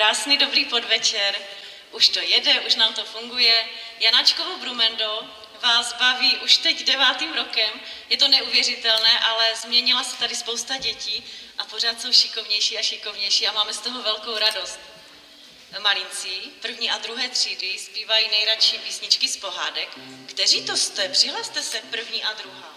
Krásný dobrý podvečer. Už to jede, už nám to funguje. Janáčkovo Brumendo vás baví už teď 9. rokem. Je to neuvěřitelné, ale změnila se tady spousta dětí a pořád jsou šikovnější a šikovnější a máme z toho velkou radost. Malinci 1. a 2. třídy zpívají nejradši písničky z pohádek. Kteří to jste? Přihlaste se 1. a 2.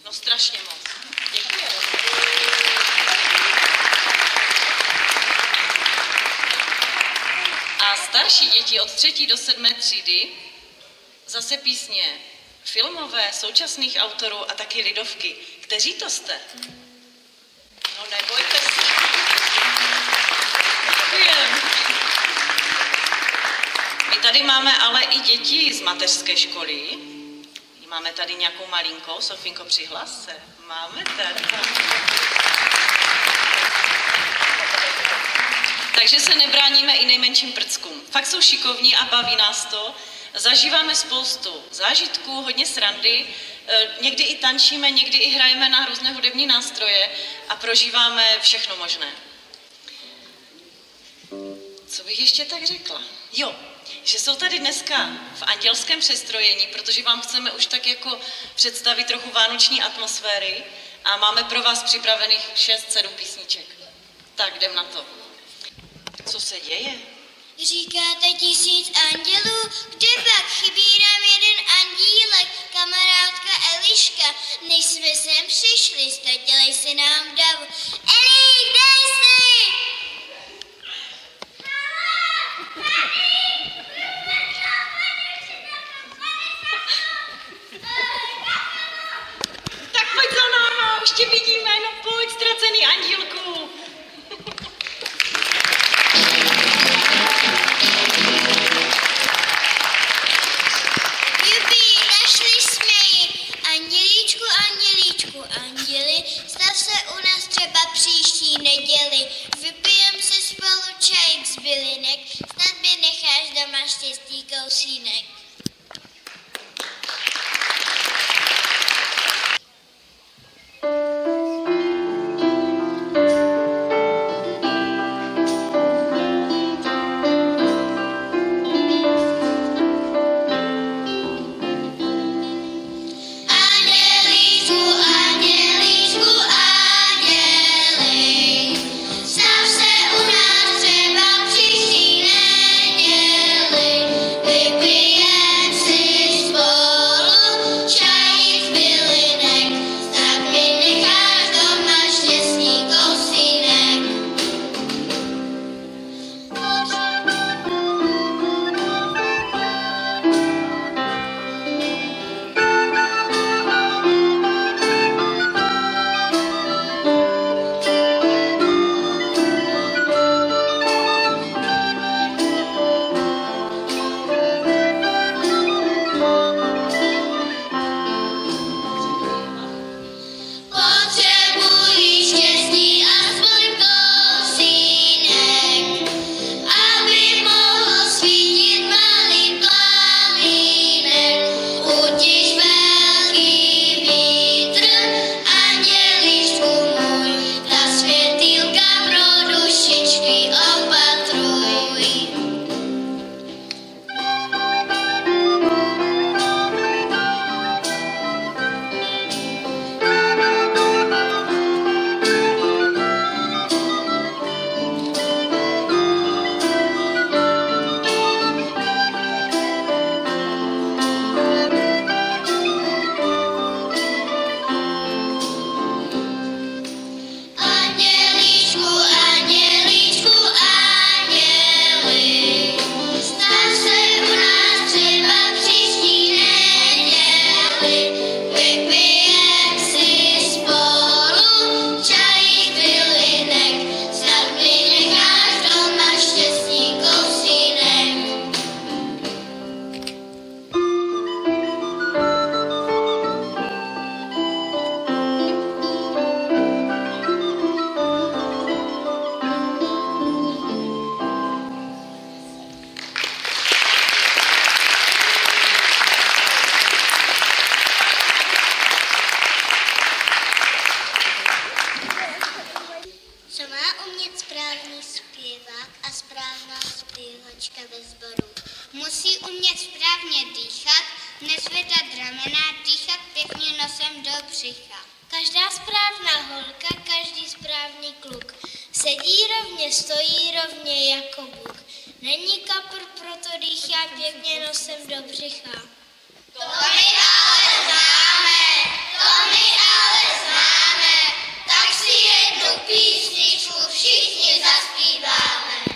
No strašně moc. Děkuji. A starší děti od 3. do 7. třídy zase písně filmové, současných autorů a taky lidovky. Kteří to jste? No nebojte se. Děkujeme. My tady máme ale i děti z mateřské školy. Máme tady nějakou malinkou. Sofinko, přihlas se. Máme tady. Takže se nebráníme i nejmenším prckům. Fakt jsou šikovní a baví nás to. Zažíváme spoustu zážitků, hodně srandy, někdy i tančíme, někdy i hrajeme na různé hudební nástroje a prožíváme všechno možné. Co bych ještě tak řekla? Jo, že jsou tady dneska v andělském přestrojení, protože vám chceme už tak jako představit trochu vánoční atmosféry a máme pro vás připravených 6-7 písniček. Tak jdem na to. Co se děje? Říkáte 1000 andělů, kde pak chybí nám jeden andílek, kamarádka Eliška. Než jsme sem přišli, ztratili si nám davu. Eli, kde jsi? Tak pojď za náma, už tě vidíme, no pojď, ztracený andílku. Andělíčku, anděli, stav se u nás třeba příští neděli. nám do břicha. Každá správná holka, každý správný kluk sedí rovně, stojí rovně jako Bůh. Není kapr, proto dýchá pěkně nosem do břicha. To my ale známe, tak si jednu písničku všichni zaspíváme.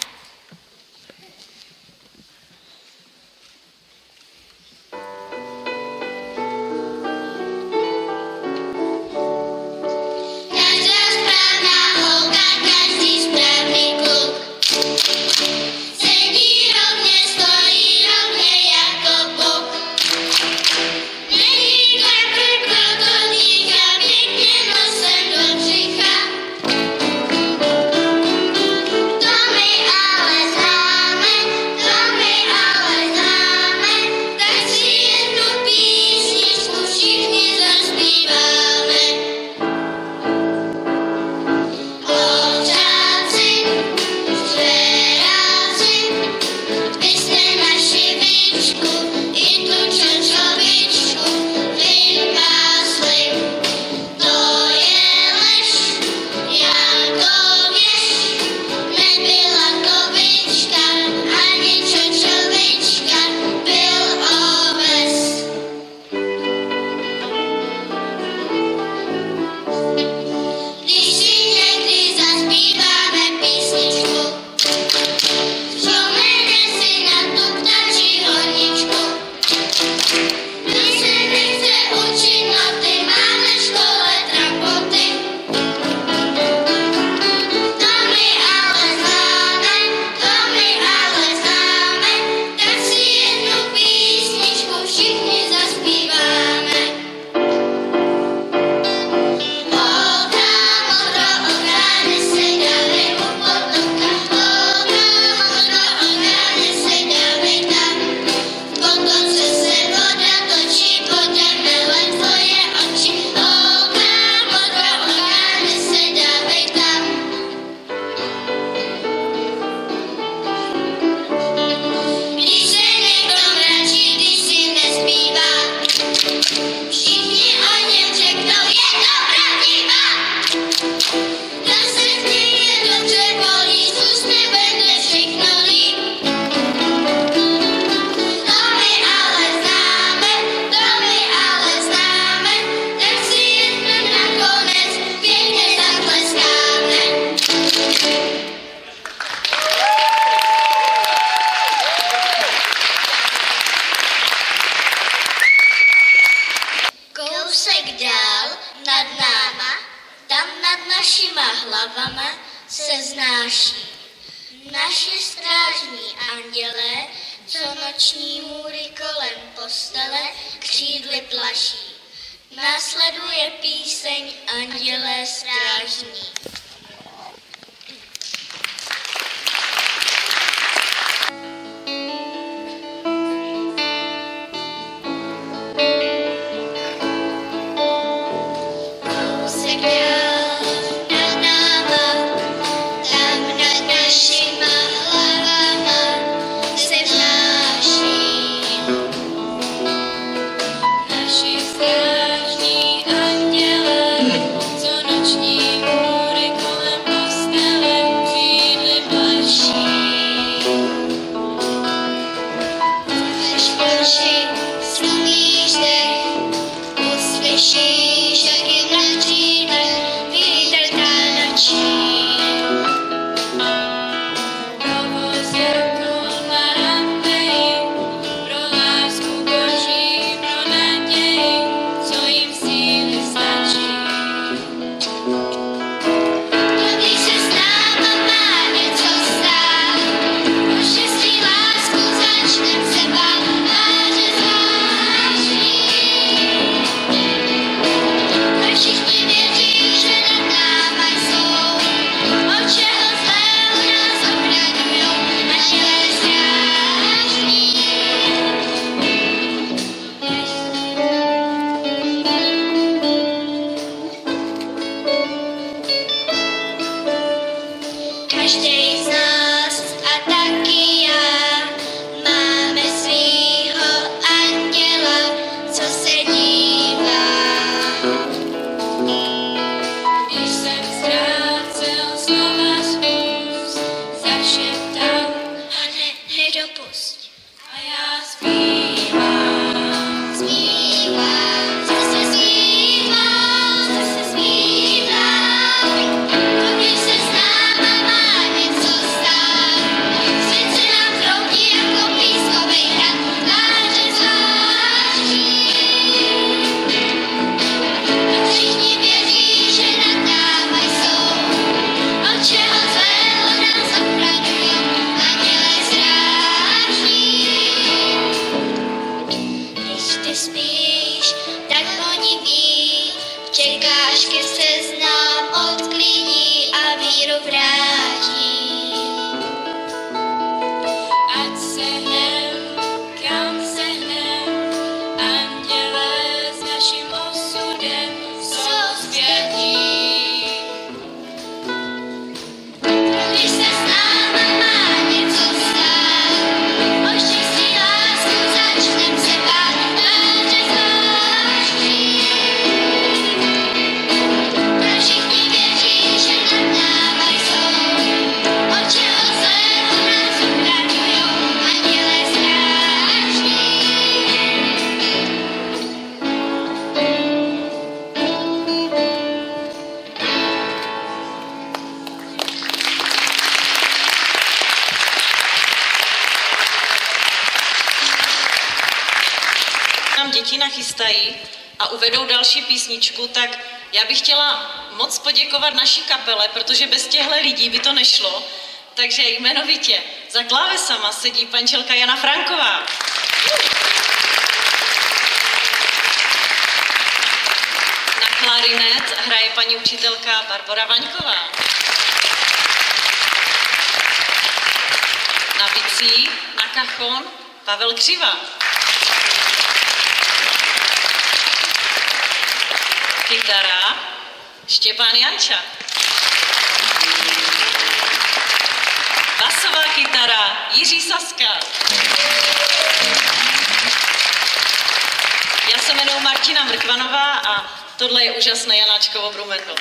Naši strážní andělé, co noční můry kolem postele křídly plaší. Následuje píseň Andělé strážní. Uslyšíš, jak jim na křídlech děti nachystají a uvedou další písničku, tak já bych chtěla moc poděkovat naší kapele, protože bez těchto lidí by to nešlo. Takže jmenovitě za klávesama sedí pančelka Jana Franková. Na klarinet hraje paní učitelka Barbora Vaňková. Na bicí, na kachon Pavel Křiva. Kytara Štěpán Janča. Basová kytara Jiří Saska. Já se jmenuji Martina Mrkvanová a tohle je úžasné Janáčkovo Brumendo.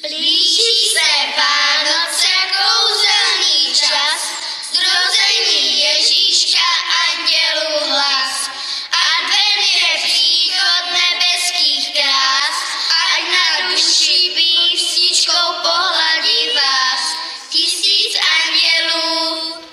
Blíží se Vánoce, kouzelný čas, zrození Ježíška, andělů hlas. Advent je příchod nebeských krás, ať na duši písničkou pohladí vás 1000 andělů.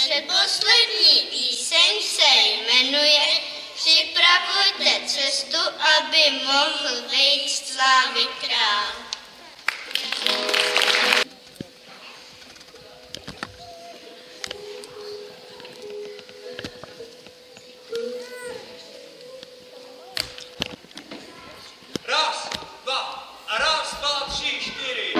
Předposlední píseň se jmenuje Připravujte cestu, aby mohl vejít slávy král. Raz, dva, 3, 4.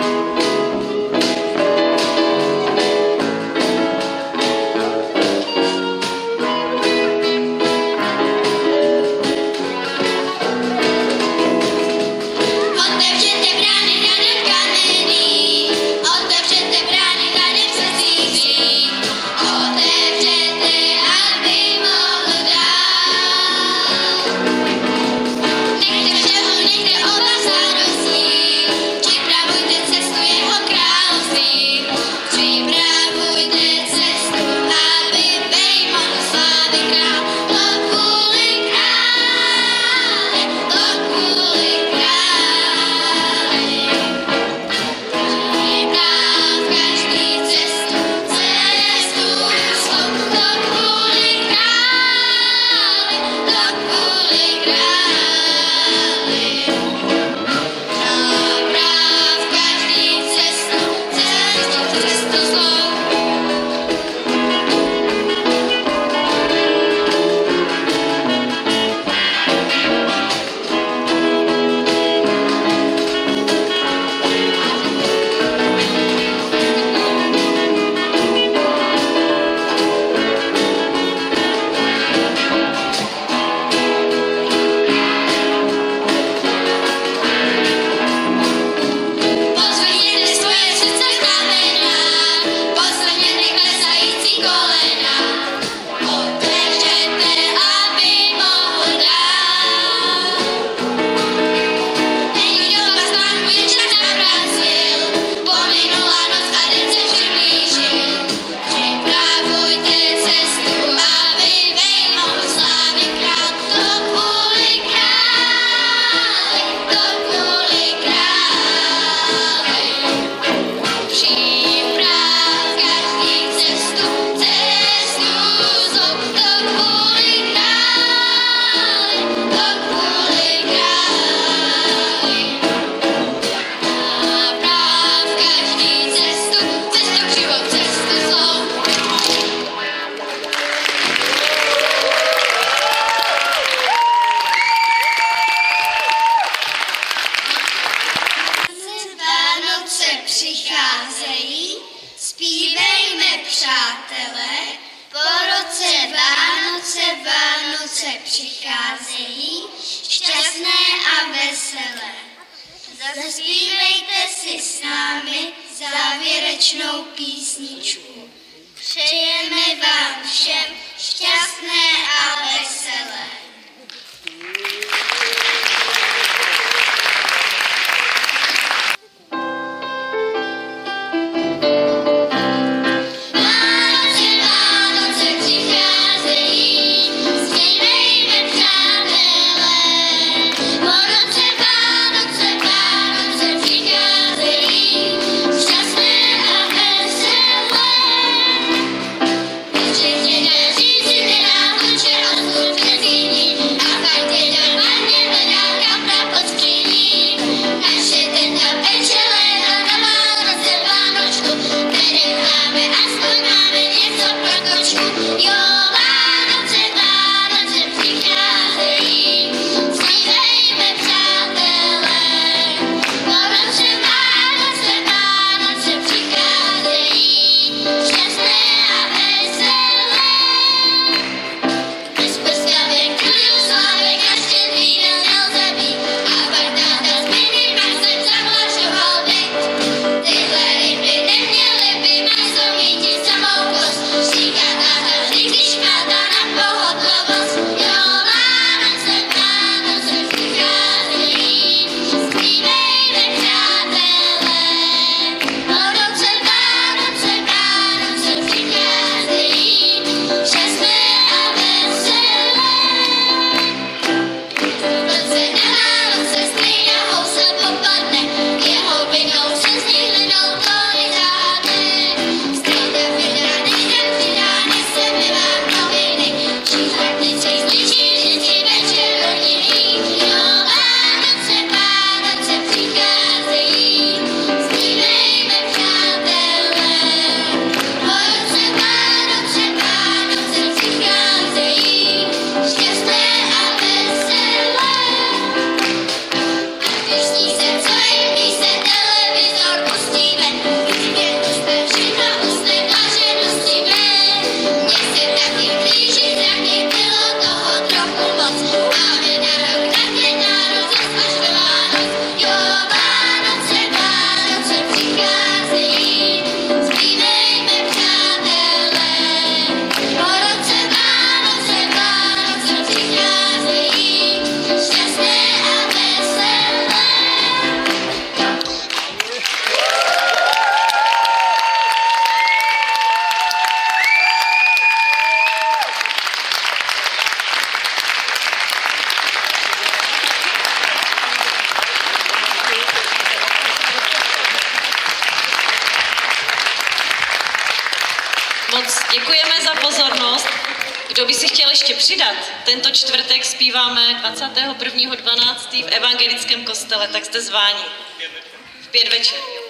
přicházejí, šťastné a veselé. Zaspívejte si s námi závěrečnou písničku. Přejeme vám všem šťastné a veselé. Moc děkujeme za pozornost. Kdo by si chtěl ještě přidat, tento čtvrtek zpíváme 21.12. v evangelickém kostele, tak jste zváni. V 5 večer.